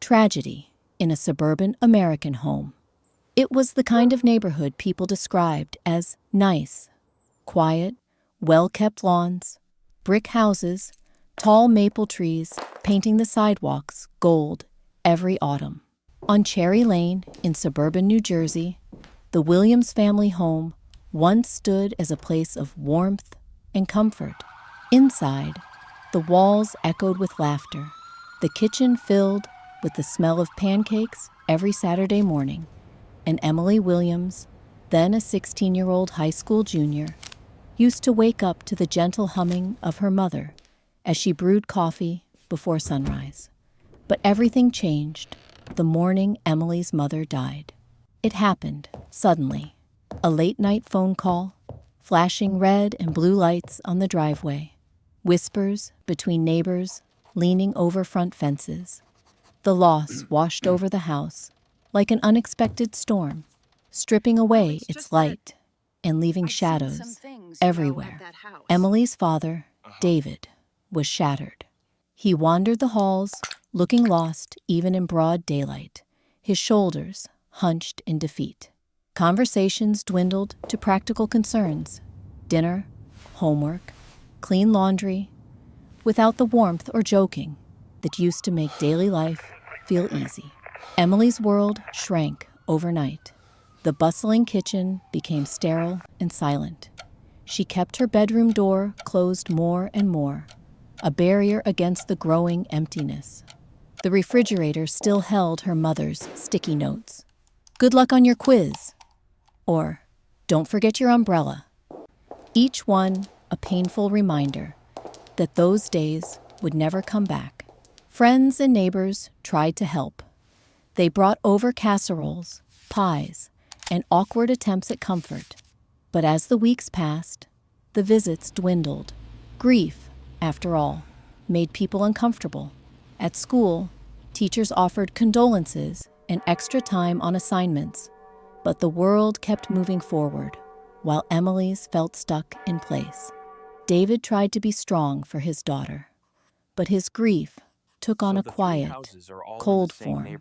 Tragedy in a suburban American home. It was the kind of neighborhood people described as nice, quiet, well-kept lawns, brick houses, tall maple trees painting the sidewalks gold every autumn. On Cherry Lane in suburban New Jersey, the Williams family home once stood as a place of warmth and comfort. Inside, the walls echoed with laughter, the kitchen filled with the smell of pancakes every Saturday morning, and Emily Williams, then a 16-year-old high school junior, used to wake up to the gentle humming of her mother as she brewed coffee before sunrise. But everything changed the morning Emily's mother died. It happened suddenly. A late-night phone call, flashing red and blue lights on the driveway, whispers between neighbors leaning over front fences. The loss washed over the house like an unexpected storm, stripping away its light and leaving shadows everywhere. Emily's father, David, was shattered. He wandered the halls, looking lost even in broad daylight, his shoulders hunched in defeat. Conversations dwindled to practical concerns: dinner, homework, clean laundry, without the warmth or joking that used to make daily life feel easy. Emily's world shrank overnight. The bustling kitchen became sterile and silent. She kept her bedroom door closed more and more, a barrier against the growing emptiness. The refrigerator still held her mother's sticky notes. "Good luck on your quiz," or "Don't forget your umbrella." Each one a painful reminder that those days would never come back. Friends and neighbors tried to help. They brought over casseroles, pies, and awkward attempts at comfort. But as the weeks passed, the visits dwindled. Grief, after all, made people uncomfortable. At school, teachers offered condolences and extra time on assignments, but the world kept moving forward, while Emily's felt stuck in place. David tried to be strong for his daughter, but his grief took on a quiet, cold form,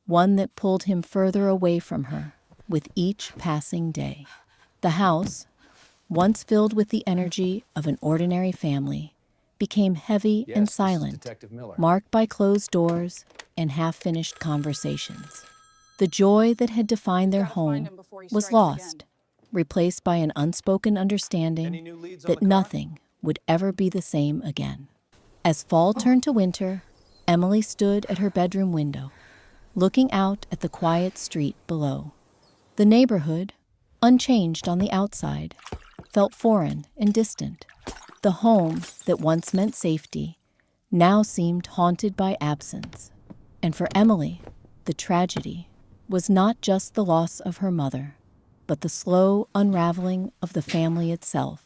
one that pulled him further away from her with each passing day. The house, once filled with the energy of an ordinary family, became heavy and silent, marked by closed doors and half-finished conversations. The joy that had defined their home was lost, replaced by an unspoken understanding that nothing would ever be the same again. As fall turned to winter, Emily stood at her bedroom window, looking out at the quiet street below. The neighborhood, unchanged on the outside, felt foreign and distant. The home that once meant safety now seemed haunted by absence. And for Emily, the tragedy was not just the loss of her mother, but the slow unraveling of the family itself,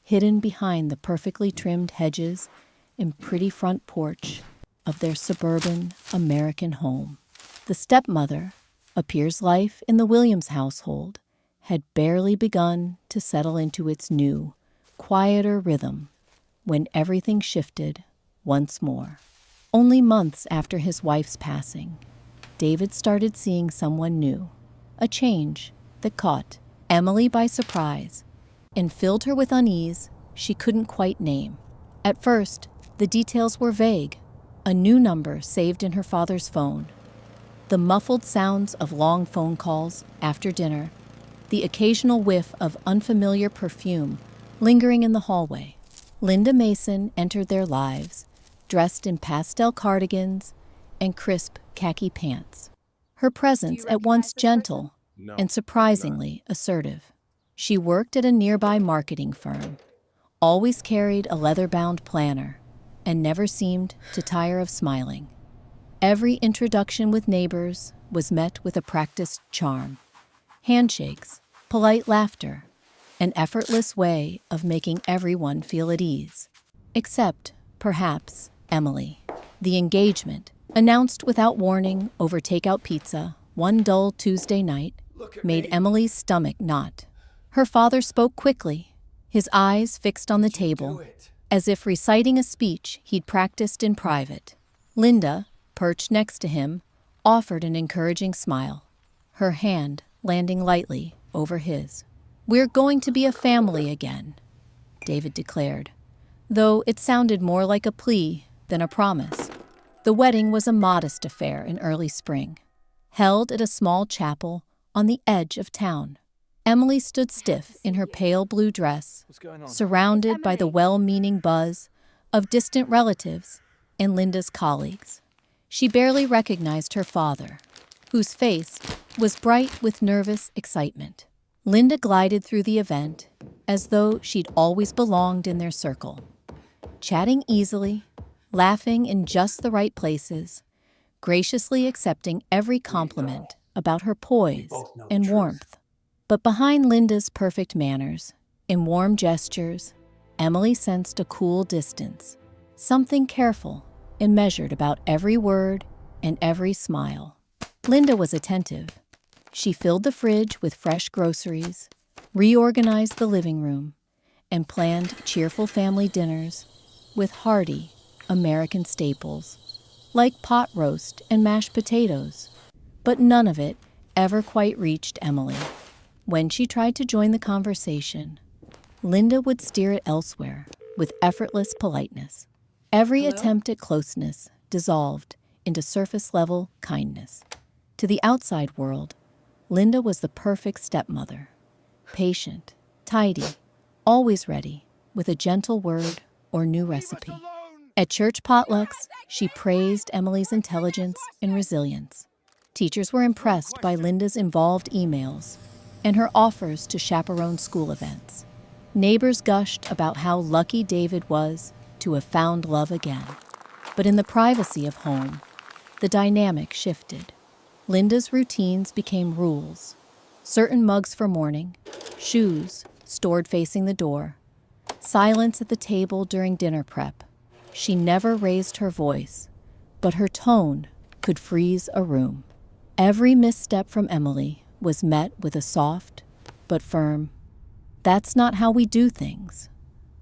hidden behind the perfectly trimmed hedges and pretty front porch of their suburban American home. The stepmother appears life in the Williams household had barely begun to settle into its new, quieter rhythm when everything shifted once more. Only months after his wife's passing, David started seeing someone new, a change that caught Emily by surprise and filled her with unease she couldn't quite name. At first, the details were vague: a new number saved in her father's phone, the muffled sounds of long phone calls after dinner, the occasional whiff of unfamiliar perfume lingering in the hallway. Linda Mason entered their lives, dressed in pastel cardigans and crisp khaki pants. Her presence at once gentle and surprisingly assertive. She worked at a nearby marketing firm, always carried a leather-bound planner, and never seemed to tire of smiling. Every introduction with neighbors was met with a practiced charm: handshakes, polite laughter, an effortless way of making everyone feel at ease. Except, perhaps, Emily. The engagement, announced without warning over takeout pizza one dull Tuesday night, made Emily's stomach knot. Her father spoke quickly, his eyes fixed on the table, as if reciting a speech he'd practiced in private. Linda, perched next to him, offered an encouraging smile, her hand landing lightly over his. "We're going to be a family again," David declared, though it sounded more like a plea than a promise. The wedding was a modest affair in early spring, held at a small chapel on the edge of town. Emily stood stiff in her pale blue dress, surrounded by the well-meaning buzz of distant relatives and Linda's colleagues. She barely recognized her father, whose face was bright with nervous excitement. Linda glided through the event as though she'd always belonged in their circle, chatting easily, laughing in just the right places, graciously accepting every compliment about her poise and warmth. But behind Linda's perfect manners, in warm gestures, Emily sensed a cool distance, something careful and measured about every word and every smile. Linda was attentive. She filled the fridge with fresh groceries, reorganized the living room, and planned cheerful family dinners with hearty American staples, like pot roast and mashed potatoes. But none of it ever quite reached Emily. When she tried to join the conversation, Linda would steer it elsewhere with effortless politeness. Every attempt at closeness dissolved into surface-level kindness. To the outside world, Linda was the perfect stepmother, patient, tidy, always ready with a gentle word or new recipe. At church potlucks, she praised Emily's intelligence and resilience. Teachers were impressed by Linda's involved emails and her offers to chaperone school events. Neighbors gushed about how lucky David was to have found love again. But in the privacy of home, the dynamic shifted. Linda's routines became rules. Certain mugs for morning, shoes stored facing the door, silence at the table during dinner prep. She never raised her voice, but her tone could freeze a room. Every misstep from Emily was met with a soft but firm, "That's not how we do things,"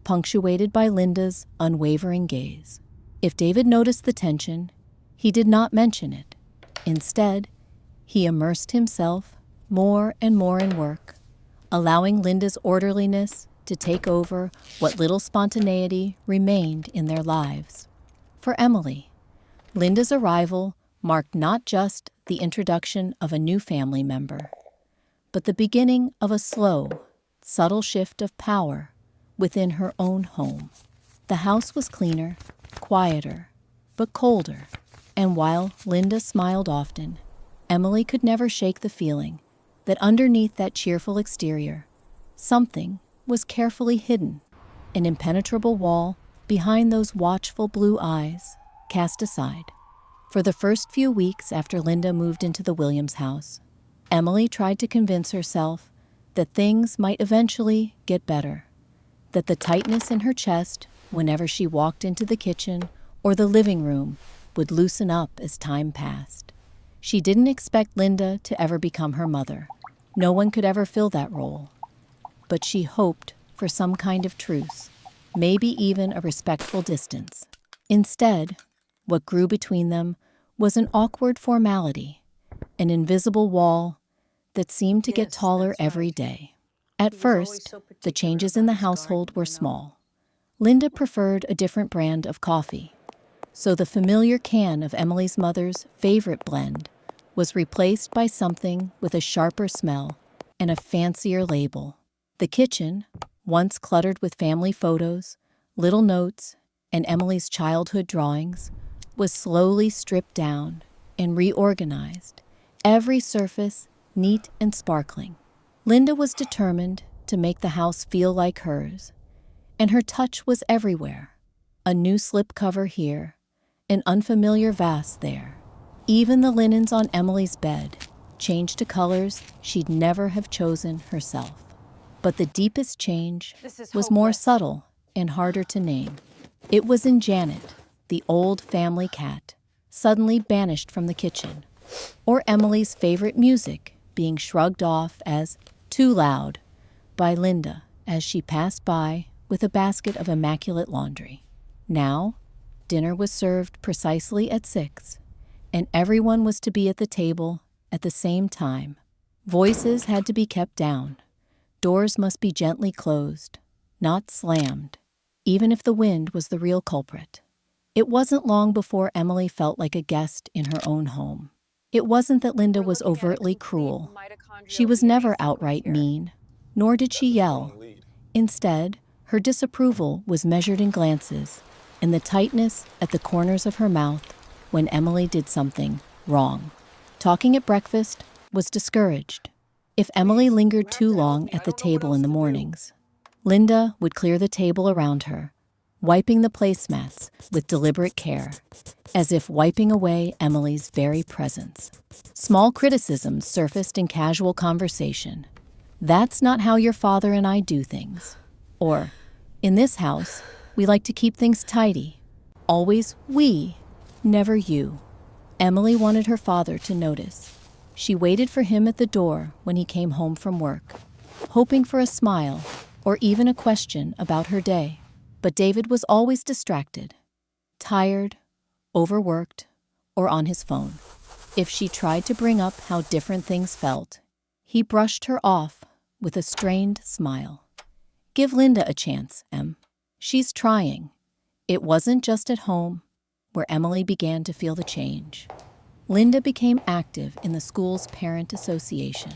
punctuated by Linda's unwavering gaze. If David noticed the tension, he did not mention it. Instead, he immersed himself more and more in work, allowing Linda's orderliness to take over what little spontaneity remained in their lives. For Emily, Linda's arrival marked not just the introduction of a new family member, but the beginning of a slow, subtle shift of power within her own home. The house was cleaner, quieter, but colder, and while Linda smiled often, Emily could never shake the feeling that underneath that cheerful exterior, something was carefully hidden, an impenetrable wall behind those watchful blue eyes cast aside. For the first few weeks after Linda moved into the Williams house, Emily tried to convince herself that things might eventually get better, that the tightness in her chest whenever she walked into the kitchen or the living room would loosen up as time passed. She didn't expect Linda to ever become her mother. No one could ever fill that role. But she hoped for some kind of truce, maybe even a respectful distance. Instead, what grew between them was an awkward formality, an invisible wall that seemed to get taller every day. At first, the changes in the household were small. Linda preferred a different brand of coffee, so the familiar can of Emily's mother's favorite blend was replaced by something with a sharper smell and a fancier label. The kitchen, once cluttered with family photos, little notes, and Emily's childhood drawings, was slowly stripped down and reorganized, every surface neat and sparkling. Linda was determined to make the house feel like hers, and her touch was everywhere. A new slipcover here, an unfamiliar vase there. Even the linens on Emily's bed changed to colors she'd never have chosen herself. But the deepest change was more subtle and harder to name. It was in Janet, the old family cat, suddenly banished from the kitchen, or Emily's favorite music being shrugged off as too loud by Linda as she passed by with a basket of immaculate laundry. Now, dinner was served precisely at 6, and everyone was to be at the table at the same time. Voices had to be kept down. Doors must be gently closed, not slammed, even if the wind was the real culprit. It wasn't long before Emily felt like a guest in her own home. It wasn't that Linda was overtly cruel. She was never outright mean, nor did she yell. Instead, her disapproval was measured in glances and the tightness at the corners of her mouth when Emily did something wrong. Talking at breakfast was discouraged. If Emily lingered too long at the table in the mornings, Linda would clear the table around her, wiping the placemats with deliberate care, as if wiping away Emily's very presence. Small criticisms surfaced in casual conversation. "That's not how your father and I do things." Or, "In this house, we like to keep things tidy. Always we, never you." Emily wanted her father to notice. She waited for him at the door when he came home from work, hoping for a smile or even a question about her day. But David was always distracted, tired, overworked, or on his phone. If she tried to bring up how different things felt, he brushed her off with a strained smile. "Give Linda a chance, Em. She's trying." It wasn't just at home where Emily began to feel the change. Linda became active in the school's parent association,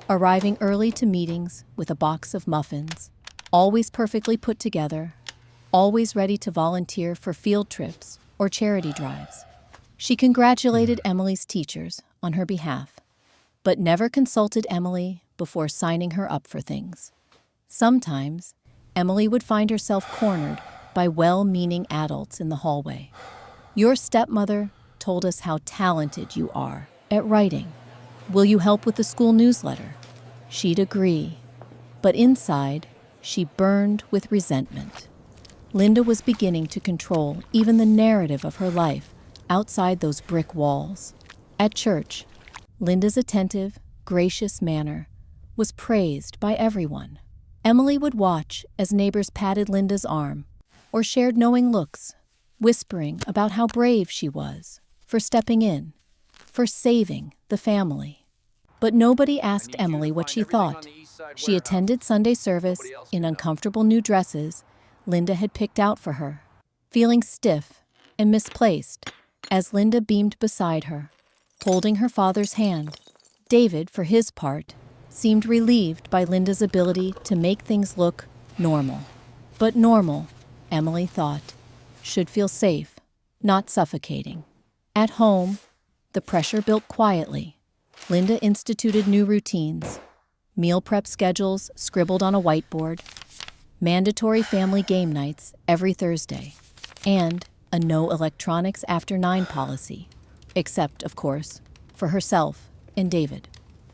arriving early to meetings with a box of muffins, always perfectly put together, always ready to volunteer for field trips or charity drives. She congratulated Emily's teachers on her behalf, but never consulted Emily before signing her up for things. Sometimes, Emily would find herself cornered by well-meaning adults in the hallway. "Your stepmother told us how talented you are at writing. Will you help with the school newsletter?" She'd agree, but inside, she burned with resentment. Linda was beginning to control even the narrative of her life outside those brick walls. At church, Linda's attentive, gracious manner was praised by everyone. Emily would watch as neighbors patted Linda's arm or shared knowing looks, whispering about how brave she was for stepping in, for saving the family. But nobody asked Emily what she thought. She attended Sunday service in uncomfortable new dresses Linda had picked out for her, feeling stiff and misplaced as Linda beamed beside her, holding her father's hand. David, for his part, seemed relieved by Linda's ability to make things look normal. But normal, Emily thought, should feel safe, not suffocating. At home, the pressure built quietly. Linda instituted new routines, meal prep schedules scribbled on a whiteboard, mandatory family game nights every Thursday, and a no electronics after 9 policy, except, of course, for herself and David.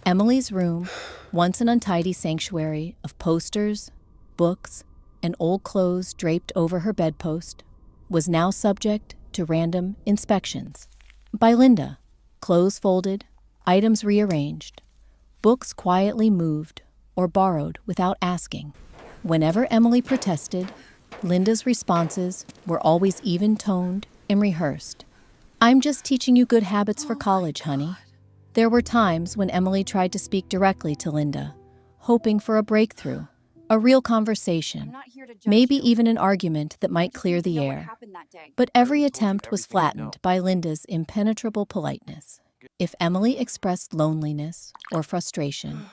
Emily's room, once an untidy sanctuary of posters, books, and old clothes draped over her bedpost, was now subject to random inspections. By Linda, clothes folded, items rearranged, books quietly moved or borrowed without asking. Whenever Emily protested, Linda's responses were always even-toned and rehearsed. "I'm just teaching you good habits for college, honey." There were times when Emily tried to speak directly to Linda, hoping for a breakthrough, a real conversation, maybe even an argument that might clear the air. But every attempt was flattened by Linda's impenetrable politeness. If Emily expressed loneliness or frustration,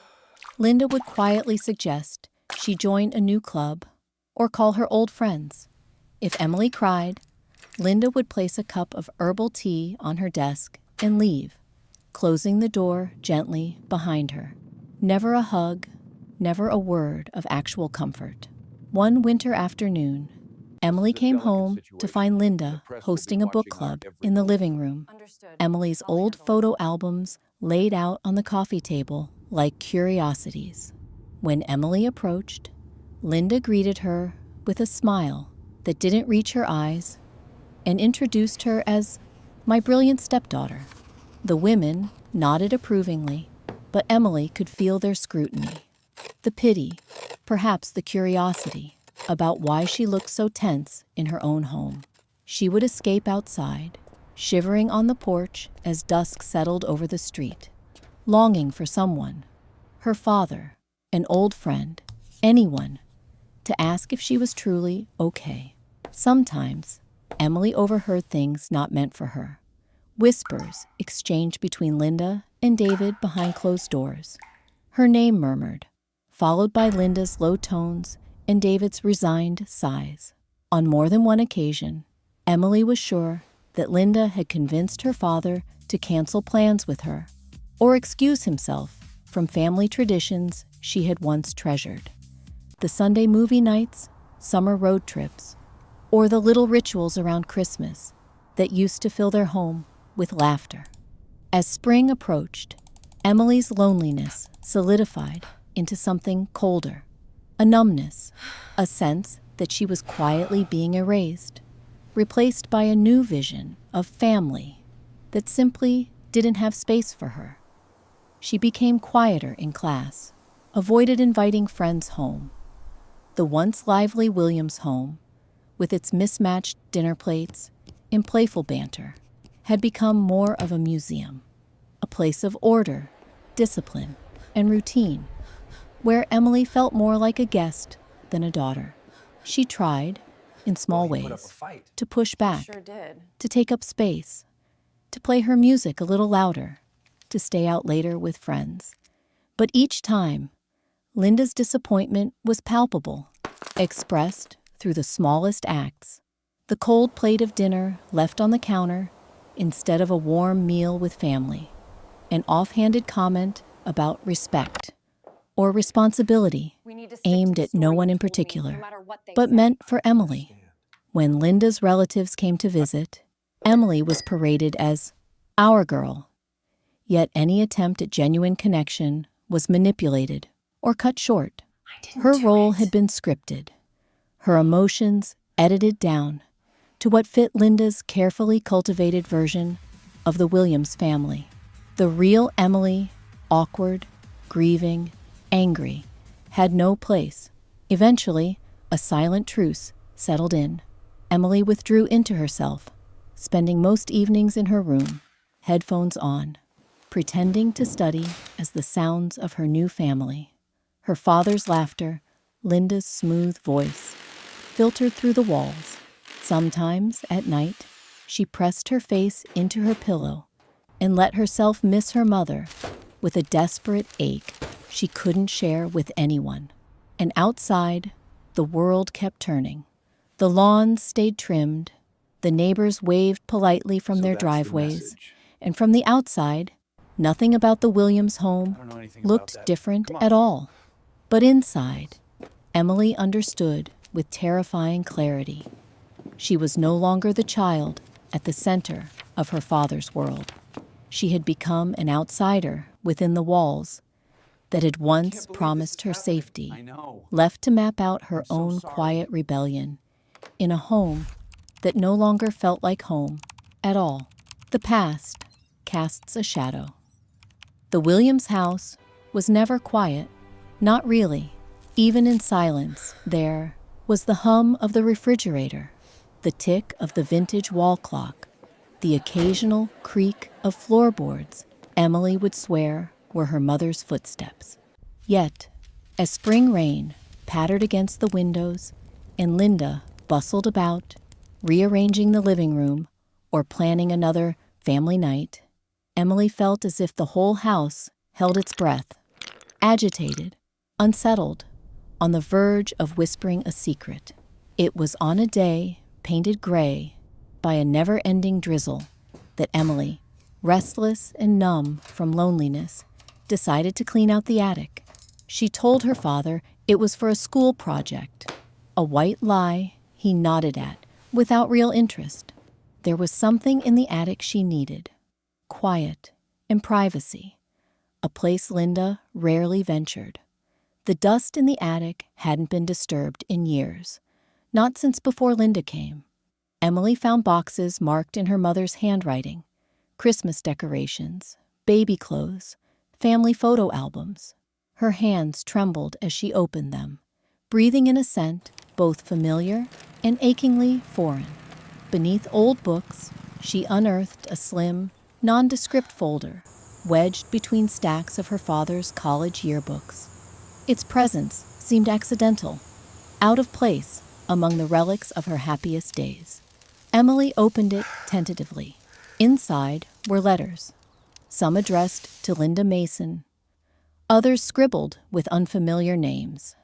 Linda would quietly suggest she join a new club or call her old friends. If Emily cried, Linda would place a cup of herbal tea on her desk and leave, closing the door gently behind her. Never a hug, never a word of actual comfort. One winter afternoon, Emily came home to find Linda hosting a book club in the living room. Emily's old photo albums laid out on the coffee table like curiosities. When Emily approached, Linda greeted her with a smile that didn't reach her eyes and introduced her as my brilliant stepdaughter. The women nodded approvingly, but Emily could feel their scrutiny. The pity, perhaps the curiosity, about why she looked so tense in her own home. She would escape outside, shivering on the porch as dusk settled over the street, longing for someone, her father, an old friend, anyone, to ask if she was truly okay. Sometimes, Emily overheard things not meant for her. Whispers exchanged between Linda and David behind closed doors. Her name murmured, followed by Linda's low tones and David's resigned sighs. On more than one occasion, Emily was sure that Linda had convinced her father to cancel plans with her or excuse himself from family traditions she had once treasured. The Sunday movie nights, summer road trips, or the little rituals around Christmas that used to fill their home with laughter. As spring approached, Emily's loneliness solidified into something colder, a numbness, a sense that she was quietly being erased, replaced by a new vision of family that simply didn't have space for her. She became quieter in class, avoided inviting friends home. The once lively Williams home, with its mismatched dinner plates and playful banter, had become more of a museum, a place of order, discipline, and routine, where Emily felt more like a guest than a daughter. She tried, in small ways, to push back, to take up space, to play her music a little louder, to stay out later with friends. But each time, Linda's disappointment was palpable, expressed through the smallest acts. The cold plate of dinner left on the counter instead of a warm meal with family, an offhanded comment about respect or responsibility aimed at no one in particular, but meant for Emily. When Linda's relatives came to visit, Emily was paraded as our girl, yet any attempt at genuine connection was manipulated or cut short. Her role had been scripted, her emotions edited down to what fit Linda's carefully cultivated version of the Williams family. The real Emily, awkward, grieving, angry, had no place. Eventually, a silent truce settled in. Emily withdrew into herself, spending most evenings in her room, headphones on, pretending to study as the sounds of her new family, her father's laughter, Linda's smooth voice, filtered through the walls. Sometimes, at night, she pressed her face into her pillow and let herself miss her mother with a desperate ache she couldn't share with anyone. And outside, the world kept turning. The lawns stayed trimmed, the neighbors waved politely from their driveways, and from the outside, nothing about the Williams home looked different at all. But inside, Emily understood with terrifying clarity. She was no longer the child at the center of her father's world. She had become an outsider within the walls that had once promised her safety, left to map out her own quiet rebellion in a home that no longer felt like home at all. The past casts a shadow. The Williams house was never quiet, not really. Even in silence, there was the hum of the refrigerator, the tick of the vintage wall clock, the occasional creak of floorboards Emily would swear were her mother's footsteps. Yet, as spring rain pattered against the windows and Linda bustled about, rearranging the living room or planning another family night, Emily felt as if the whole house held its breath, agitated, unsettled, on the verge of whispering a secret. It was on a day painted gray by a never-ending drizzle that Emily, restless and numb from loneliness, decided to clean out the attic. She told her father it was for a school project, a white lie he nodded at without real interest. There was something in the attic she needed, quiet and privacy, a place Linda rarely ventured. The dust in the attic hadn't been disturbed in years, not since before Linda came. Emily found boxes marked in her mother's handwriting, Christmas decorations, baby clothes, family photo albums. Her hands trembled as she opened them, breathing in a scent both familiar and achingly foreign. Beneath old books, She unearthed a slim, nondescript folder wedged between stacks of her father's college yearbooks. Its presence seemed accidental, out of place among the relics of her happiest days. Emily opened it tentatively. Inside were letters, some addressed to Linda Mason, others scribbled with unfamiliar names.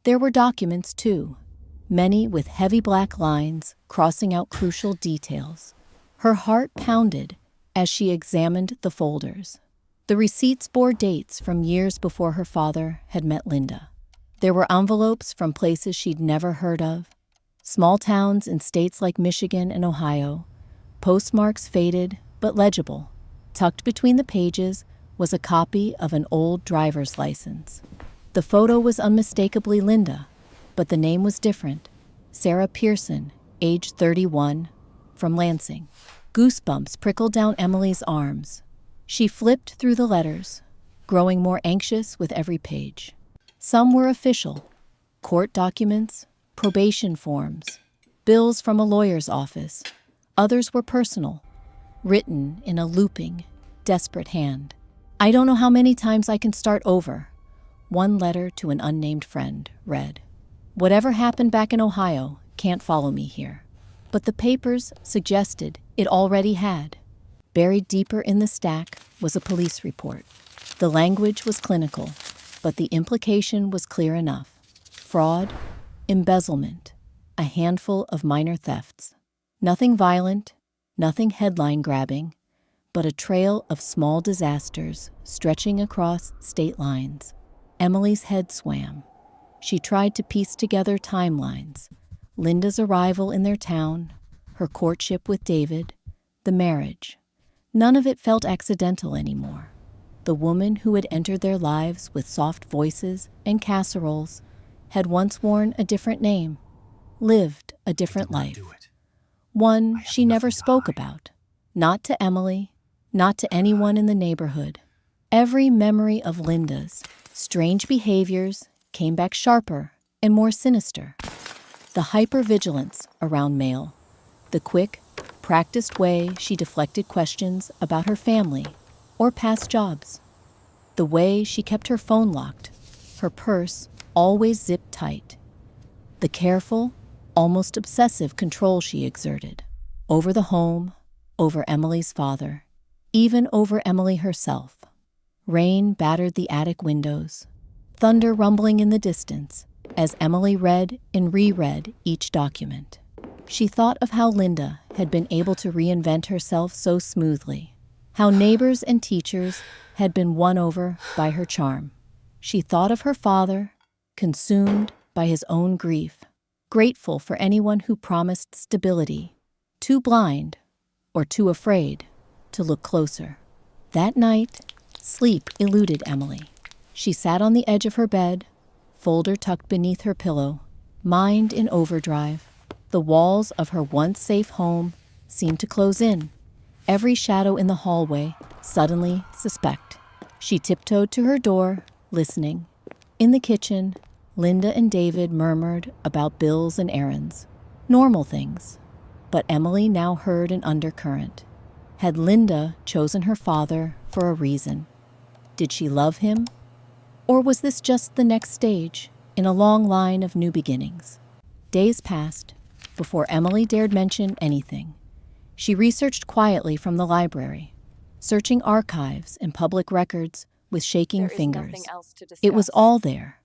There were documents, too, many with heavy black lines crossing out crucial details. Her heart pounded as she examined the folders. The receipts bore dates from years before her father had met Linda. There were envelopes from places she'd never heard of, small towns in states like Michigan and Ohio, postmarks faded but legible. Tucked between the pages was a copy of an old driver's license. The photo was unmistakably Linda, but the name was different. Sarah Pearson, age 31, from Lansing. Goosebumps prickled down Emily's arms. She flipped through the letters, growing more anxious with every page. Some were official: court documents, probation forms, bills from a lawyer's office. Others were personal, written in a looping, desperate hand. "I don't know how many times I can start over," one letter to an unnamed friend read. "Whatever happened back in Ohio can't follow me here." But the papers suggested it already had. Buried deeper in the stack was a police report. The language was clinical, but the implication was clear enough: fraud, embezzlement, a handful of minor thefts. Nothing violent, nothing headline-grabbing, but a trail of small disasters stretching across state lines. Emily's head swam. She tried to piece together timelines: Linda's arrival in their town, her courtship with David, the marriage. None of it felt accidental anymore. The woman who had entered their lives with soft voices and casseroles had once worn a different name, lived a different life. One she never spoke about, not to Emily, not to anyone in the neighborhood. Every memory of Linda's strange behaviors came back sharper and more sinister. The hypervigilance around mail, the quick, practiced way she deflected questions about her family or past jobs, the way she kept her phone locked, her purse always zipped tight, the careful, almost obsessive control she exerted over the home, over Emily's father, even over Emily herself. Rain battered the attic windows, thunder rumbling in the distance as Emily read and reread each document. She thought of how Linda had been able to reinvent herself so smoothly, how neighbors and teachers had been won over by her charm. She thought of her father, consumed by his own grief, grateful for anyone who promised stability, too blind or too afraid to look closer. That night, sleep eluded Emily. She sat on the edge of her bed, folder tucked beneath her pillow, mind in overdrive. The walls of her once safe home seemed to close in, every shadow in the hallway suddenly suspect. She tiptoed to her door, listening. In the kitchen, Linda and David murmured about bills and errands, normal things. But Emily now heard an undercurrent. Had Linda chosen her father for a reason? Did she love him? Or was this just the next stage in a long line of new beginnings? Days passed before Emily dared mention anything. She researched quietly from the library, searching archives and public records with shaking fingers. It was all there,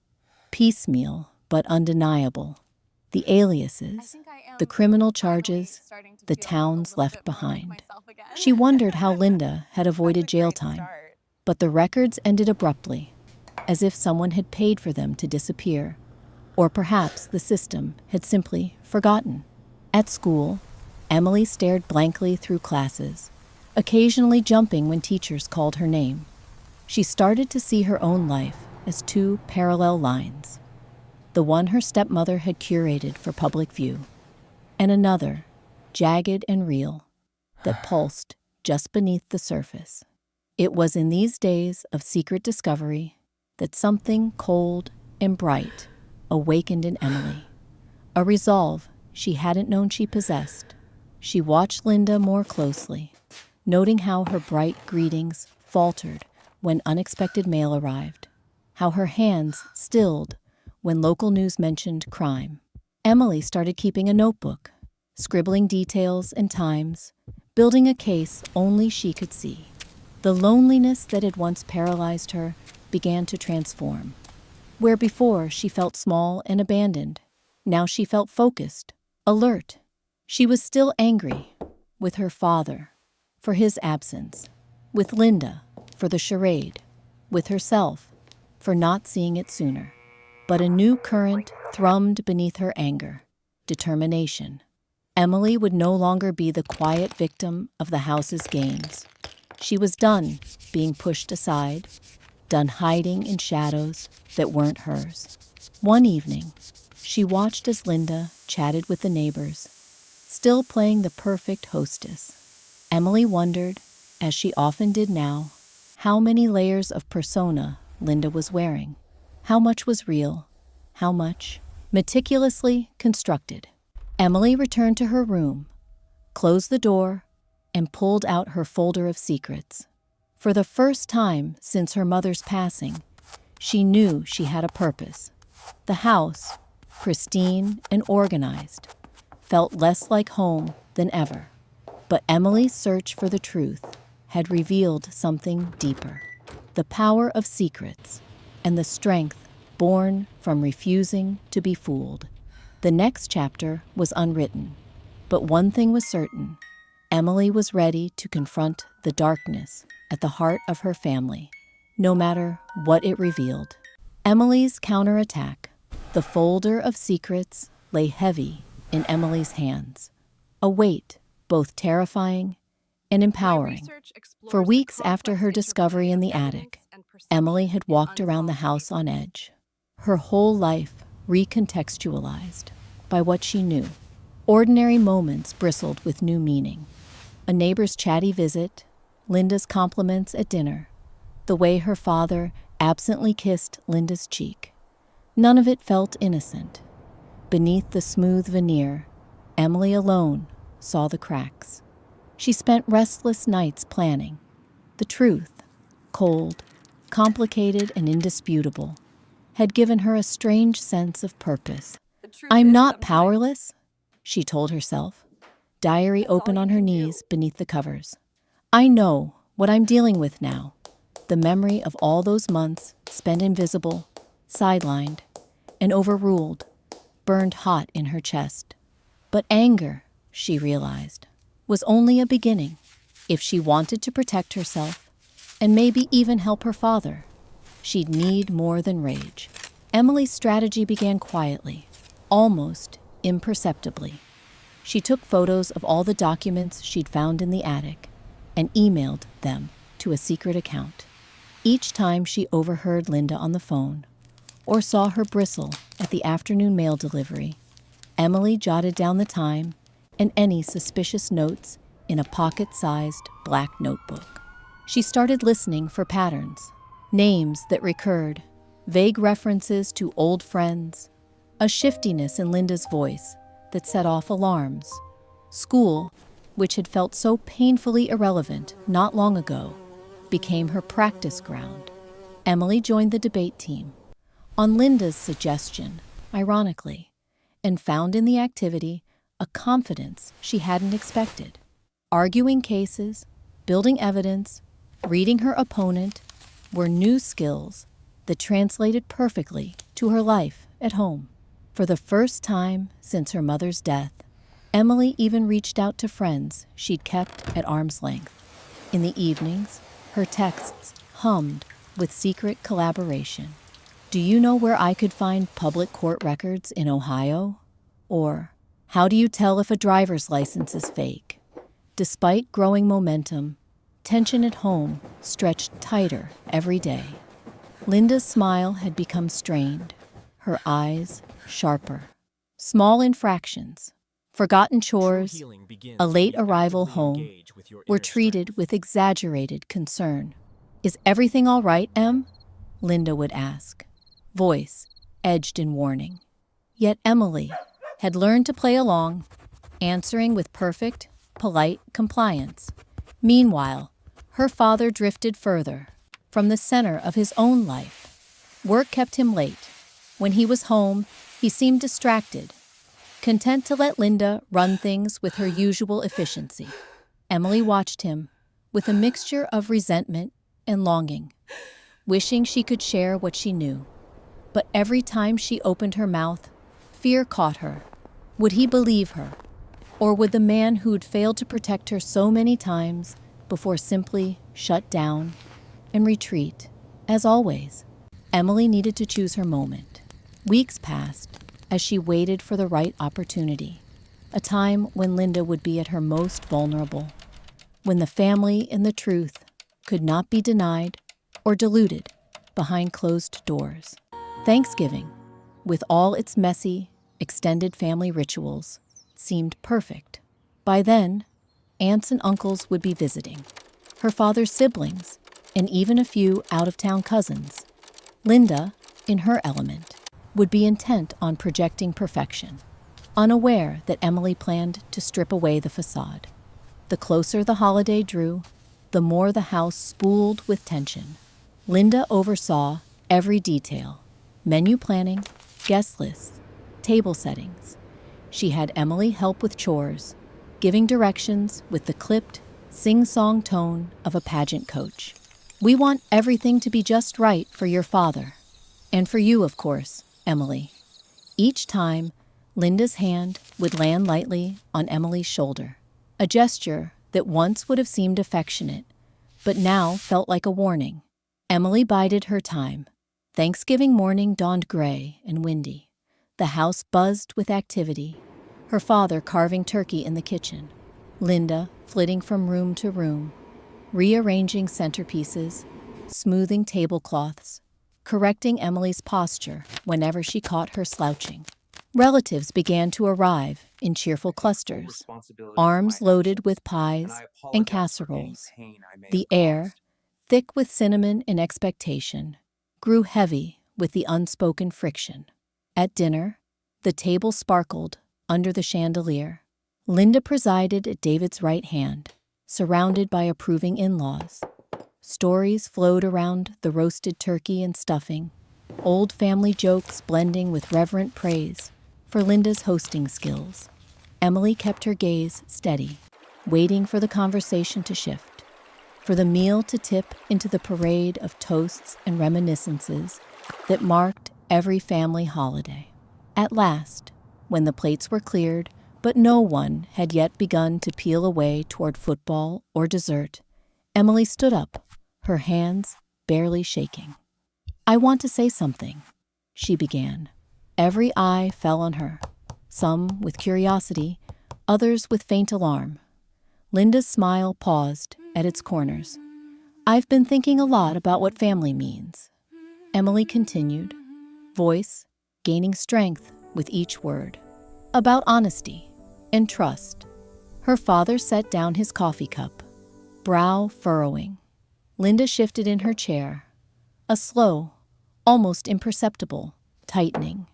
piecemeal but undeniable. The aliases, the criminal charges, the towns left behind. She wondered how Linda had avoided jail time, but the records ended abruptly, as if someone had paid for them to disappear, or perhaps the system had simply forgotten. At school, Emily stared blankly through classes, occasionally jumping when teachers called her name. She started to see her own life as two parallel lines: the one her stepmother had curated for public view, and another, jagged and real, that pulsed just beneath the surface. It was in these days of secret discovery that something cold and bright awakened in Emily, a resolve she hadn't known she possessed. She watched Linda more closely, noting how her bright greetings faltered when unexpected mail arrived, how her hands stilled when local news mentioned crime. Emily started keeping a notebook, scribbling details and times, building a case only she could see. The loneliness that had once paralyzed her began to transform. Where before she felt small and abandoned, now she felt focused, alert. She was still angry with her father for his absence, with Linda for the charade, with herself for not seeing it sooner. But a new current thrummed beneath her anger, determination. Emily would no longer be the quiet victim of the house's games. She was done being pushed aside, done hiding in shadows that weren't hers. One evening, she watched as Linda chatted with the neighbors, still playing the perfect hostess. Emily wondered, as she often did now, how many layers of persona Linda was wearing. How much was real? How much meticulously constructed? Emily returned to her room, closed the door, and pulled out her folder of secrets. For the first time since her mother's passing, she knew she had a purpose. The house, pristine and organized, felt less like home than ever. But Emily's search for the truth had revealed something deeper. The power of secrets and the strength born from refusing to be fooled. The next chapter was unwritten, but one thing was certain. Emily was ready to confront the darkness at the heart of her family, no matter what it revealed. Emily's counterattack. The folder of secrets lay heavy in Emily's hands, a weight both terrifying and empowering. For weeks after her discovery in the attic, Emily had walked around the house on edge, her whole life recontextualized by what she knew. Ordinary moments bristled with new meaning. A neighbor's chatty visit, Linda's compliments at dinner, the way her father absently kissed Linda's cheek. None of it felt innocent. Beneath the smooth veneer, Emily alone saw the cracks. She spent restless nights planning. The truth, cold, complicated, and indisputable, had given her a strange sense of purpose. "I'm not powerless," she told herself, diary open on her knees beneath the covers. "I know what I'm dealing with now." The memory of all those months spent invisible, sidelined, and overruled burned hot in her chest. But anger, she realized, was only a beginning. If she wanted to protect herself, and maybe even help her father, she'd need more than rage. Emily's strategy began quietly, almost imperceptibly. She took photos of all the documents she'd found in the attic and emailed them to a secret account. Each time she overheard Linda on the phone or saw her bristle at the afternoon mail delivery, Emily jotted down the time and any suspicious notes in a pocket-sized black notebook. She started listening for patterns, names that recurred, vague references to old friends, a shiftiness in Linda's voice that set off alarms. School, which had felt so painfully irrelevant not long ago, became her practice ground. Emily joined the debate team, on Linda's suggestion, ironically, and found in the activity a confidence she hadn't expected. Arguing cases, building evidence, reading her opponent were new skills that translated perfectly to her life at home. For the first time since her mother's death, Emily even reached out to friends she'd kept at arm's length. In the evenings, her texts hummed with secret collaboration. "Do you know where I could find public court records in Ohio?" Or, "How do you tell if a driver's license is fake?" Despite growing momentum, tension at home stretched tighter every day. Linda's smile had become strained, her eyes sharper. Small infractions, forgotten chores, a late arrival home were treated with exaggerated concern. "Is everything all right, Em?" Linda would ask, voice edged in warning. Yet Emily had learned to play along, answering with perfect polite compliance. Meanwhile, her father drifted further, from the center of his own life. Work kept him late. When he was home, he seemed distracted, content to let Linda run things with her usual efficiency. Emily watched him, with a mixture of resentment and longing, wishing she could share what she knew. But every time she opened her mouth, fear caught her. Would he believe her? Or would the man who'd failed to protect her so many times before simply shut down and retreat, as always? Emily needed to choose her moment. Weeks passed as she waited for the right opportunity, a time when Linda would be at her most vulnerable, when the family and the truth could not be denied or diluted behind closed doors. Thanksgiving, with all its messy, extended family rituals, seemed perfect. By then, aunts and uncles would be visiting, her father's siblings, and even a few out-of-town cousins. Linda, in her element, would be intent on projecting perfection, unaware that Emily planned to strip away the facade. The closer the holiday drew, the more the house spooled with tension. Linda oversaw every detail: menu planning, guest lists, table settings. She had Emily help with chores, giving directions with the clipped, sing-song tone of a pageant coach. "We want everything to be just right for your father. And for you, of course, Emily." Each time, Linda's hand would land lightly on Emily's shoulder, a gesture that once would have seemed affectionate, but now felt like a warning. Emily bided her time. Thanksgiving morning dawned gray and windy. The house buzzed with activity, her father carving turkey in the kitchen, Linda flitting from room to room, rearranging centerpieces, smoothing tablecloths, correcting Emily's posture whenever she caught her slouching. Relatives began to arrive in cheerful clusters, arms loaded with pies and casseroles. The air, thick with cinnamon and expectation, grew heavy with the unspoken friction. At dinner, the table sparkled under the chandelier. Linda presided at David's right hand, surrounded by approving in-laws. Stories flowed around the roasted turkey and stuffing, old family jokes blending with reverent praise for Linda's hosting skills. Emily kept her gaze steady, waiting for the conversation to shift, for the meal to tip into the parade of toasts and reminiscences that marked every family holiday. At last, when the plates were cleared, but no one had yet begun to peel away toward football or dessert, Emily stood up, her hands barely shaking. "I want to say something," she began. Every eye fell on her, some with curiosity, others with faint alarm. Linda's smile paused at its corners. "I've been thinking a lot about what family means," Emily continued, voice gaining strength with each word. "About honesty and trust." Her father set down his coffee cup, brow furrowing. Linda shifted in her chair, a slow, almost imperceptible tightening.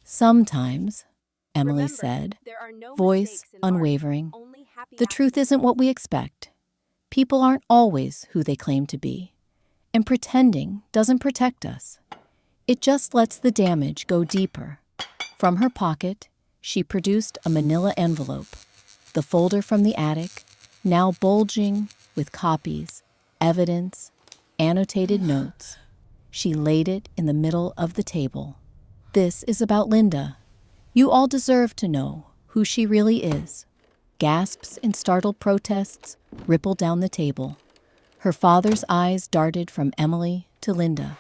"Sometimes," Emily said, voice unwavering, "the truth isn't what we expect. People aren't always who they claim to be, and pretending doesn't protect us. It just lets the damage go deeper." From her pocket, she produced a manila envelope, the folder from the attic, now bulging with copies, evidence, annotated notes. She laid it in the middle of the table. "This is about Linda. You all deserve to know who she really is." Gasps and startled protests rippled down the table. Her father's eyes darted from Emily to Linda,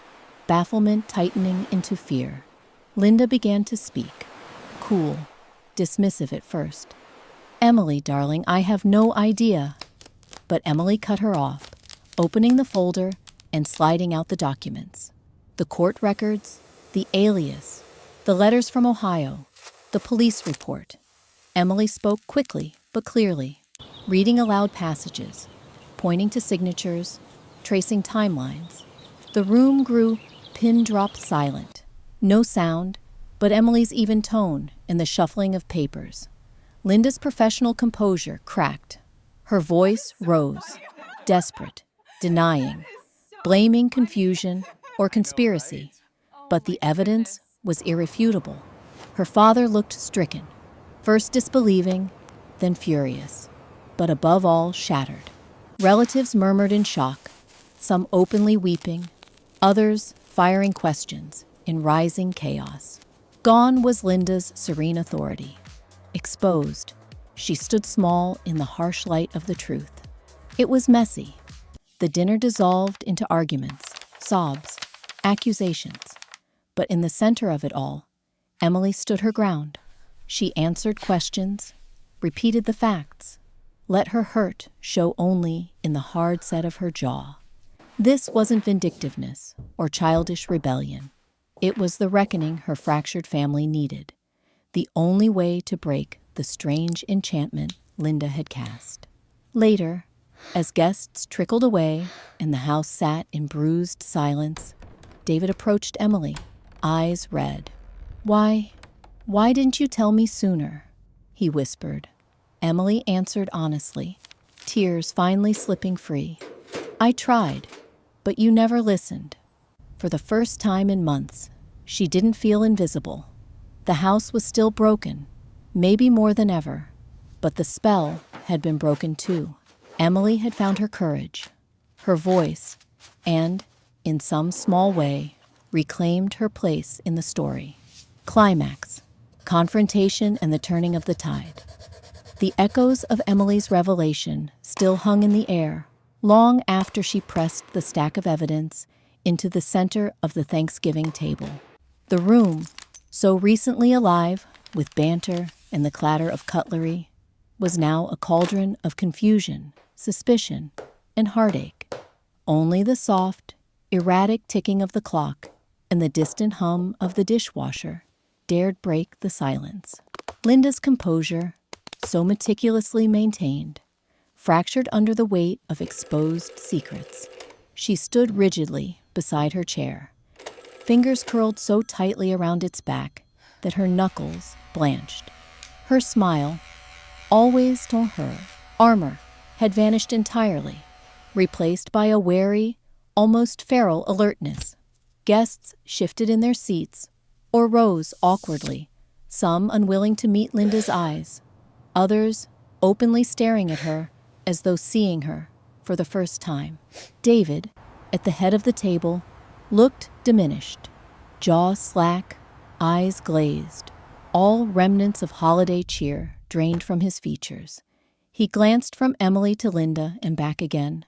bafflement tightening into fear. Linda began to speak, cool, dismissive at first. "Emily, darling, I have no idea." But Emily cut her off, opening the folder and sliding out the documents. The court records, the alias, the letters from Ohio, the police report. Emily spoke quickly but clearly, reading aloud passages, pointing to signatures, tracing timelines. The room grew pin-drop silent. No sound, but Emily's even tone and the shuffling of papers. Linda's professional composure cracked. Her voice rose, desperate, denying, blaming confusion or conspiracy. But the evidence was irrefutable. Her father looked stricken, first disbelieving, then furious, but above all shattered. Relatives murmured in shock, some openly weeping, others firing questions in rising chaos. Gone was Linda's serene authority. Exposed, she stood small in the harsh light of the truth. It was messy. The dinner dissolved into arguments, sobs, accusations. But in the center of it all, Emily stood her ground. She answered questions, repeated the facts, let her hurt show only in the hard set of her jaw. This wasn't vindictiveness or childish rebellion. It was the reckoning her fractured family needed, the only way to break the strange enchantment Linda had cast. Later, as guests trickled away and the house sat in bruised silence, David approached Emily, eyes red. Why didn't you tell me sooner?" he whispered. Emily answered honestly, tears finally slipping free. "I tried, but you never listened." For the first time in months, she didn't feel invisible. The house was still broken, maybe more than ever, but the spell had been broken too. Emily had found her courage, her voice, and, in some small way, reclaimed her place in the story. Climax, confrontation and the turning of the tide. The echoes of Emily's revelation still hung in the air long after she pressed the stack of evidence into the center of the Thanksgiving table. The room, so recently alive with banter and the clatter of cutlery, was now a cauldron of confusion, suspicion, and heartache. Only the soft, erratic ticking of the clock and the distant hum of the dishwasher dared break the silence. Linda's composure, so meticulously maintained, fractured under the weight of exposed secrets. She stood rigidly beside her chair, fingers curled so tightly around its back that her knuckles blanched. Her smile, always to her armor, had vanished entirely, replaced by a wary, almost feral alertness. Guests shifted in their seats or rose awkwardly, some unwilling to meet Linda's eyes, others openly staring at her as though seeing her for the first time. David, at the head of the table, looked diminished, jaw slack, eyes glazed, all remnants of holiday cheer drained from his features. He glanced from Emily to Linda and back again,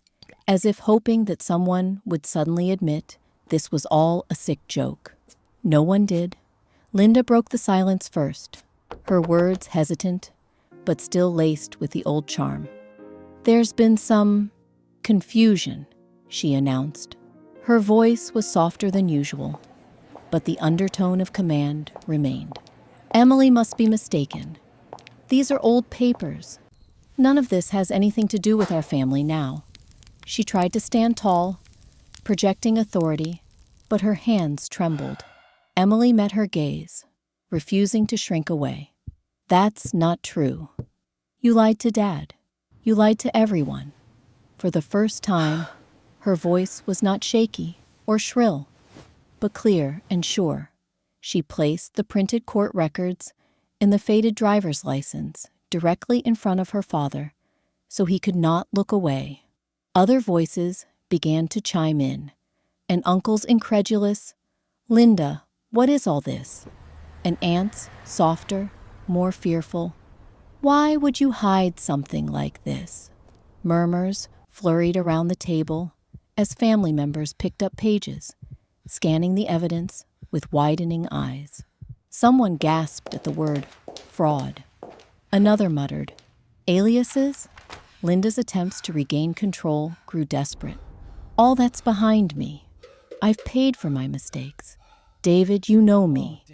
as if hoping that someone would suddenly admit this was all a sick joke. No one did. Linda broke the silence first, her words hesitant, but still laced with the old charm. "There's been some confusion," she announced. Her voice was softer than usual, but the undertone of command remained. "Emily must be mistaken. These are old papers. None of this has anything to do with our family now." She tried to stand tall, projecting authority, but her hands trembled. Emily met her gaze, refusing to shrink away. "That's not true. You lied to Dad. You lied to everyone." For the first time, her voice was not shaky or shrill, but clear and sure. She placed the printed court records and the faded driver's license directly in front of her father, so he could not look away. Other voices began to chime in, an uncle's incredulous, "Linda, what is all this?" An aunt's softer, more fearful, "Why would you hide something like this?" Murmurs flurried around the table as family members picked up pages, scanning the evidence with widening eyes. Someone gasped at the word fraud. Another muttered, "Aliases?" Linda's attempts to regain control grew desperate. "All that's behind me. I've paid for my mistakes. David, you know me.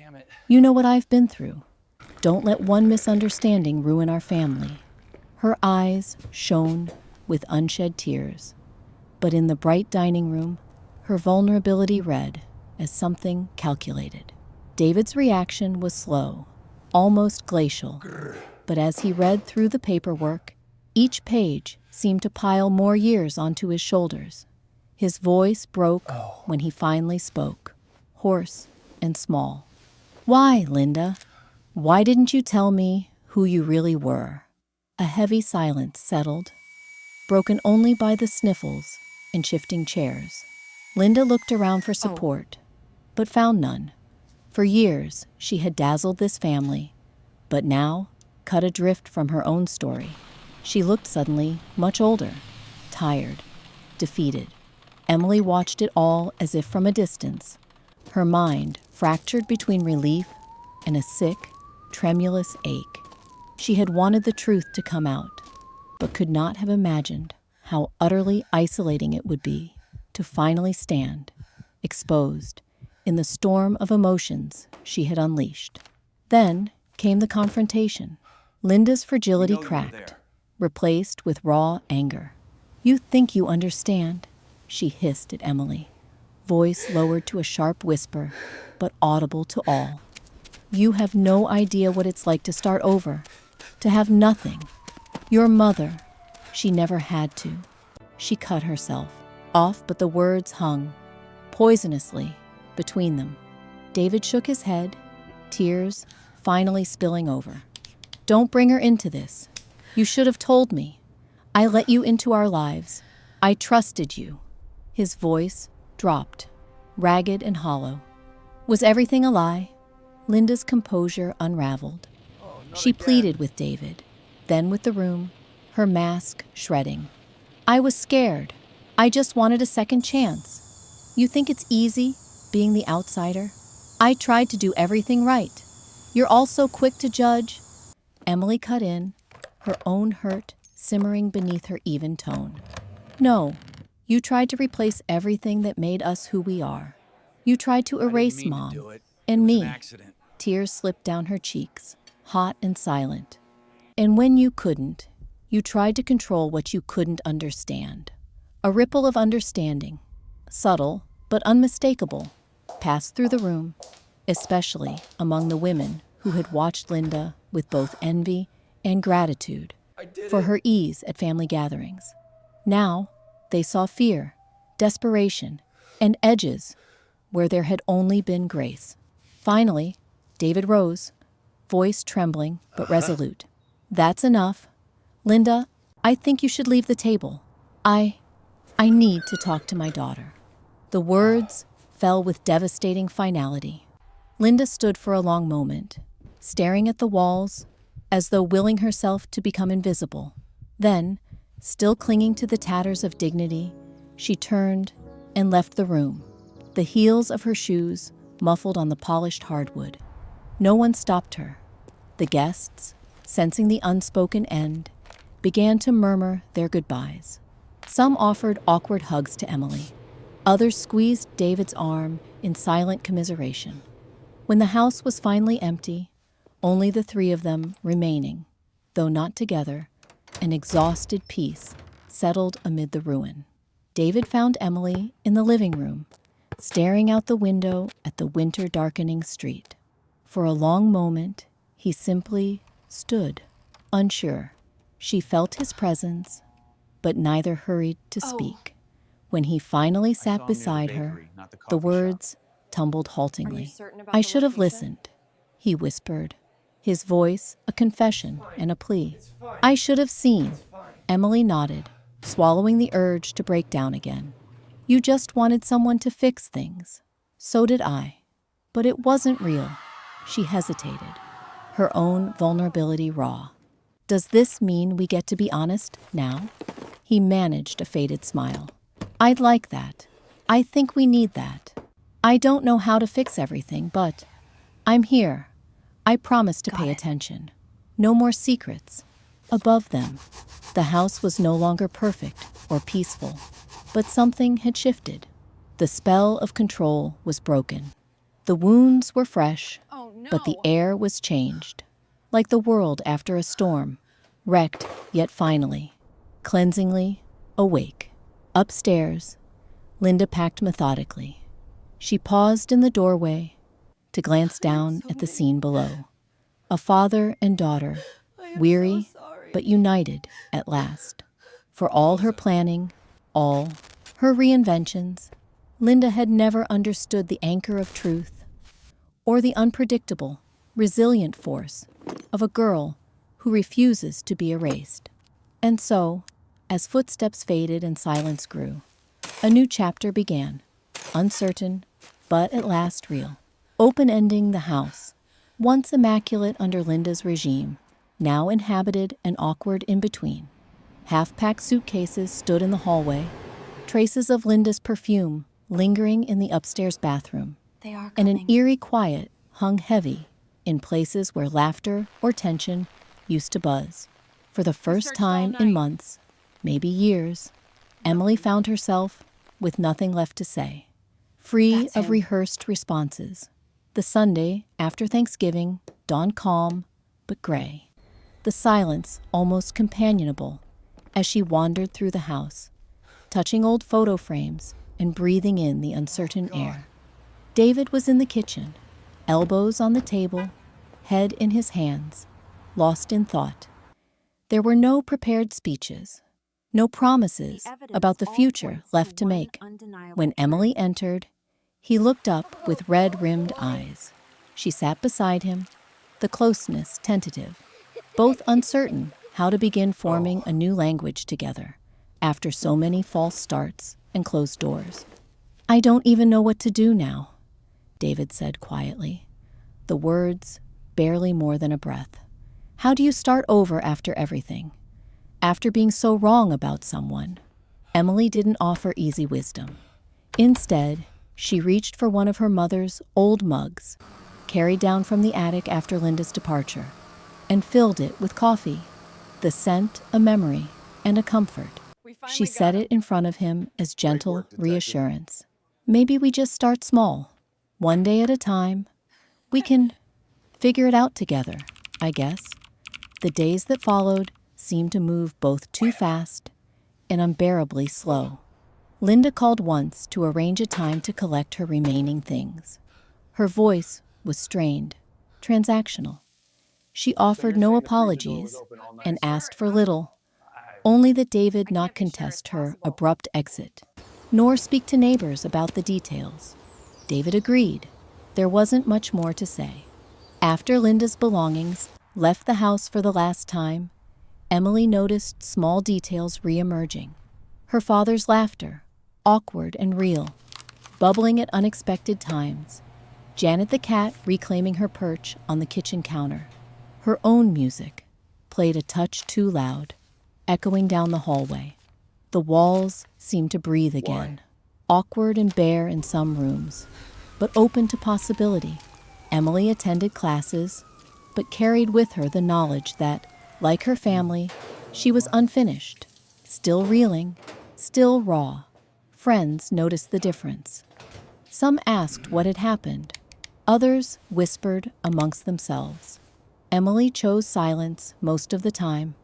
You know what I've been through. Don't let one misunderstanding ruin our family." Her eyes shone with unshed tears, but in the bright dining room, her vulnerability read as something calculated. David's reaction was slow, almost glacial. But as he read through the paperwork, each page seemed to pile more years onto his shoulders. His voice broke when he finally spoke, hoarse and small. "Why, Linda? Why didn't you tell me who you really were?" A heavy silence settled, broken only by the sniffles and shifting chairs. Linda looked around for support, but found none. For years, she had dazzled this family, but now, cut adrift from her own story, she looked suddenly much older, tired, defeated. Emily watched it all as if from a distance, her mind fractured between relief and a sick, tremulous ache. She had wanted the truth to come out, but could not have imagined how utterly isolating it would be to finally stand, exposed, in the storm of emotions she had unleashed. Then came the confrontation. Linda's fragility cracked, replaced with raw anger. "You think you understand," she hissed at Emily, voice lowered to a sharp whisper, but audible to all. "You have no idea what it's like to start over, to have nothing. Your mother, she never had to." She cut herself off, but the words hung, poisonously, between them. David shook his head, tears finally spilling over. "Don't bring her into this. You should have told me. I let you into our lives. I trusted you." His voice dropped, ragged and hollow. Was everything a lie? Linda's composure unraveled. She pleaded with David, then with the room, her mask shredding. "I was scared. I just wanted a second chance. You think it's easy, being the outsider? I tried to do everything right. You're all so quick to judge." Emily cut in, her own hurt simmering beneath her even tone. "No, you tried to replace everything that made us who we are. You tried to erase Mom and me." Tears slipped down her cheeks, hot and silent. "And when you couldn't, you tried to control what you couldn't understand." A ripple of understanding, subtle but unmistakable, passed through the room, especially among the women who had watched Linda with both envy and gratitude for her ease at family gatherings. Now, they saw fear, desperation, and edges where there had only been grace. Finally, David rose, voice trembling but resolute. "That's enough. Linda, I think you should leave the table. I need to talk to my daughter." The words fell with devastating finality. Linda stood for a long moment, staring at the walls, as though willing herself to become invisible. Then, still clinging to the tatters of dignity, she turned and left the room, the heels of her shoes muffled on the polished hardwood. No one stopped her. The guests, sensing the unspoken end, began to murmur their goodbyes. Some offered awkward hugs to Emily. Others squeezed David's arm in silent commiseration. When the house was finally empty, only the three of them remaining, though not together, an exhausted peace settled amid the ruin. David found Emily in the living room, staring out the window at the winter-darkening street. For a long moment, he simply stood, unsure. She felt his presence, but neither hurried to speak. When he finally sat beside her, the words tumbled haltingly. "I should have listened," he whispered, his voice a confession and a plea. "I should have seen." Emily nodded, swallowing the urge to break down again. "You just wanted someone to fix things. So did I. But it wasn't real." She hesitated, her own vulnerability raw. "Does this mean we get to be honest now?" He managed a faded smile. "I'd like that. I think we need that. I don't know how to fix everything, but I'm here. I promise to pay attention. No more secrets." Above them, the house was no longer perfect or peaceful, but something had shifted. The spell of control was broken. The wounds were fresh, but the air was changed, like the world after a storm, wrecked yet finally, cleansingly awake. Upstairs, Linda packed methodically. She paused in the doorway to glance down at the scene below. A father and daughter, weary, but united at last. For all her planning, all her reinventions, Linda had never understood the anchor of truth or the unpredictable, resilient force of a girl who refuses to be erased. And so, as footsteps faded and silence grew, a new chapter began, uncertain, but at last real. Open-ending the house, once immaculate under Linda's regime, now inhabited and awkward in between. Half-packed suitcases stood in the hallway, traces of Linda's perfume lingering in the upstairs bathroom, and an eerie quiet hung heavy in places where laughter or tension used to buzz. For the first time in months, maybe years, Emily found herself with nothing left to say, free of rehearsed responses. The Sunday after Thanksgiving dawned calm but gray, the silence almost companionable as she wandered through the house, touching old photo frames and breathing in the uncertain air. David was in the kitchen, elbows on the table, head in his hands, lost in thought. There were no prepared speeches, no promises about the future left to make. When Emily entered, he looked up with red-rimmed eyes. She sat beside him, the closeness tentative, both uncertain how to begin forming a new language together after so many false starts and closed doors. "I don't even know what to do now," David said quietly, the words barely more than a breath. "How do you start over after everything? After being so wrong about someone?" Emily didn't offer easy wisdom. Instead, she reached for one of her mother's old mugs, carried down from the attic after Linda's departure, and filled it with coffee, the scent a memory and a comfort. She set it in front of him as gentle reassurance. "Maybe we just start small, one day at a time. We can figure it out together, I guess." The days that followed seemed to move both too fast and unbearably slow. Linda called once to arrange a time to collect her remaining things. Her voice was strained, transactional. She offered no apologies and asked for little, only that David not contest her abrupt exit, nor speak to neighbors about the details. David agreed. There wasn't much more to say. After Linda's belongings left the house for the last time, Emily noticed small details re-emerging. Her father's laughter, awkward and real, bubbling at unexpected times. Janet the cat reclaiming her perch on the kitchen counter. Her own music, played a touch too loud, echoing down the hallway. The walls seemed to breathe again, awkward and bare in some rooms, but open to possibility. Emily attended classes, but carried with her the knowledge that, like her family, she was unfinished, still reeling, still raw. Friends noticed the difference. Some asked what had happened. Others whispered amongst themselves. Emily chose silence most of the time,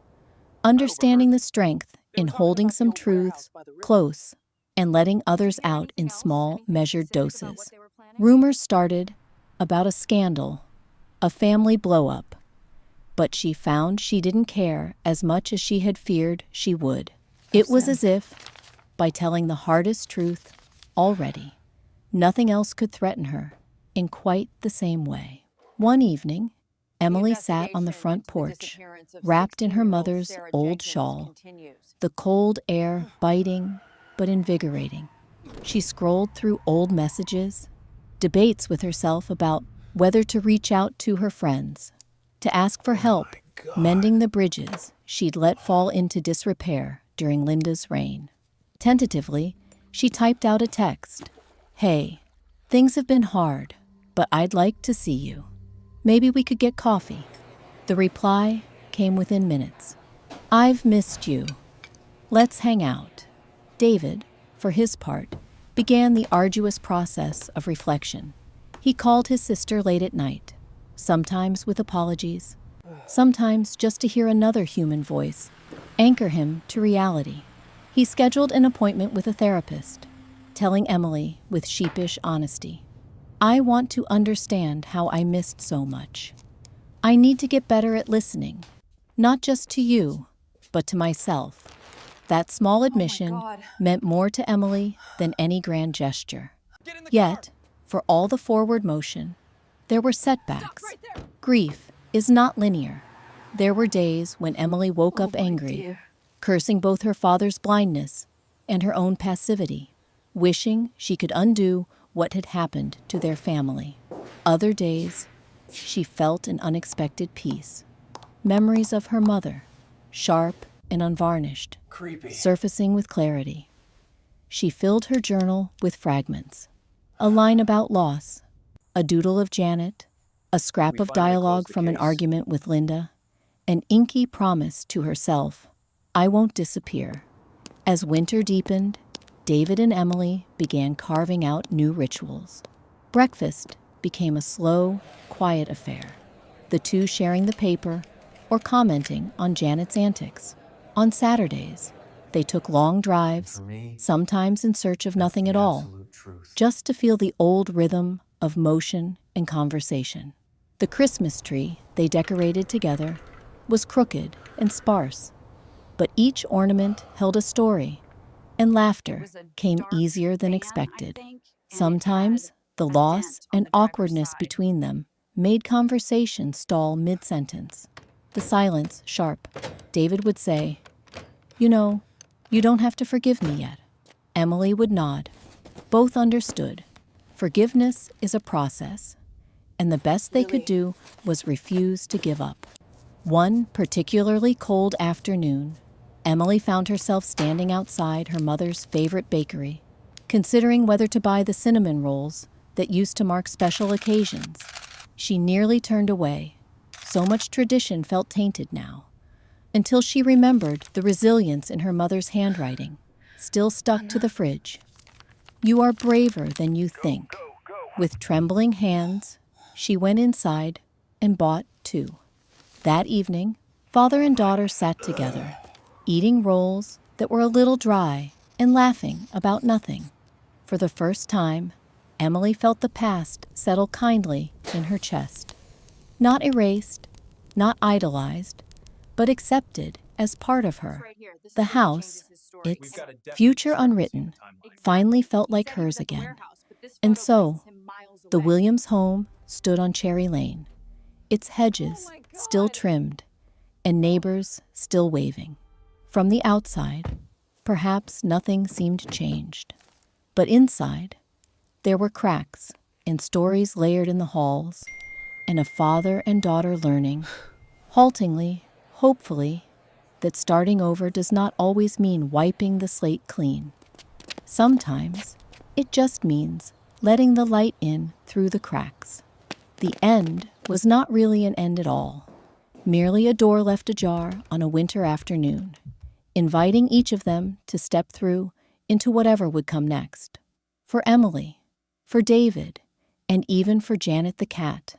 understanding the strength in holding some truths close and letting others out in small, measured doses. Rumors started about a scandal, a family blow-up, but she found she didn't care as much as she had feared she would. It was as if, by telling the hardest truth already, nothing else could threaten her in quite the same way. One evening, Emily sat on the front porch, wrapped in her mother's old shawl, the cold air biting but invigorating. She scrolled through old messages, debates with herself about whether to reach out to her friends, to ask for help mending the bridges she'd let fall into disrepair during Linda's reign. Tentatively, she typed out a text. "Hey, things have been hard, but I'd like to see you. Maybe we could get coffee." The reply came within minutes. "I've missed you. Let's hang out." David, for his part, began the arduous process of reflection. He called his sister late at night, sometimes with apologies, sometimes just to hear another human voice anchor him to reality. He scheduled an appointment with a therapist, telling Emily with sheepish honesty, "I want to understand how I missed so much. I need to get better at listening, Not just to you, but to myself. That small my admission God. meant more to Emily than any grand gesture. Yet, for all the forward motion, there were setbacks. Right there. Grief is not linear. There were days when Emily woke up my angry, dear. cursing both her father's blindness and her own passivity, wishing she could undo what had happened to their family. Other days, she felt an unexpected peace. Memories of her mother, sharp and unvarnished, surfacing with clarity. She filled her journal with fragments. A line about loss, a doodle of Janet, a scrap of dialogue from an argument with Linda, an inky promise to herself, I won't disappear. As winter deepened, David and Emily began carving out new rituals. Breakfast became a slow, quiet affair, the two sharing the paper or commenting on Janet's antics. On Saturdays, they took long drives, sometimes in search of nothing at all, just to feel the old rhythm of motion and conversation. The Christmas tree they decorated together was crooked and sparse, but each ornament held a story, and laughter came easier than expected. Sometimes, the loss and awkwardness between them made conversation stall mid-sentence. The silence sharp. David would say, "You know, you don't have to forgive me yet." Emily would nod. Both understood. Forgiveness is a process, and the best they could do was refuse to give up. One particularly cold afternoon, Emily found herself standing outside her mother's favorite bakery, considering whether to buy the cinnamon rolls that used to mark special occasions. She nearly turned away. So much tradition felt tainted now, until she remembered the resilience in her mother's handwriting, still stuck to the fridge. You are braver than you think. With trembling hands, she went inside and bought two. That evening, father and daughter sat together, eating rolls that were a little dry and laughing about nothing. For the first time, Emily felt the past settle kindly in her chest. Not erased, not idolized, but accepted as part of her. The house, its future unwritten, finally felt like hers again. And so, the Williams home stood on Cherry Lane, its hedges still trimmed and neighbors still waving. From the outside, perhaps nothing seemed changed. But inside, there were cracks and stories layered in the halls, and a father and daughter learning, haltingly, hopefully, that starting over does not always mean wiping the slate clean. Sometimes, it just means letting the light in through the cracks. The end was not really an end at all, merely a door left ajar on a winter afternoon, inviting each of them to step through into whatever would come next. For Emily, for David, and even for Janet the cat,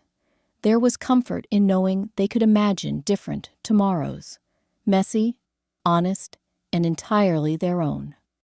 there was comfort in knowing they could imagine different tomorrows, messy, honest, and entirely their own.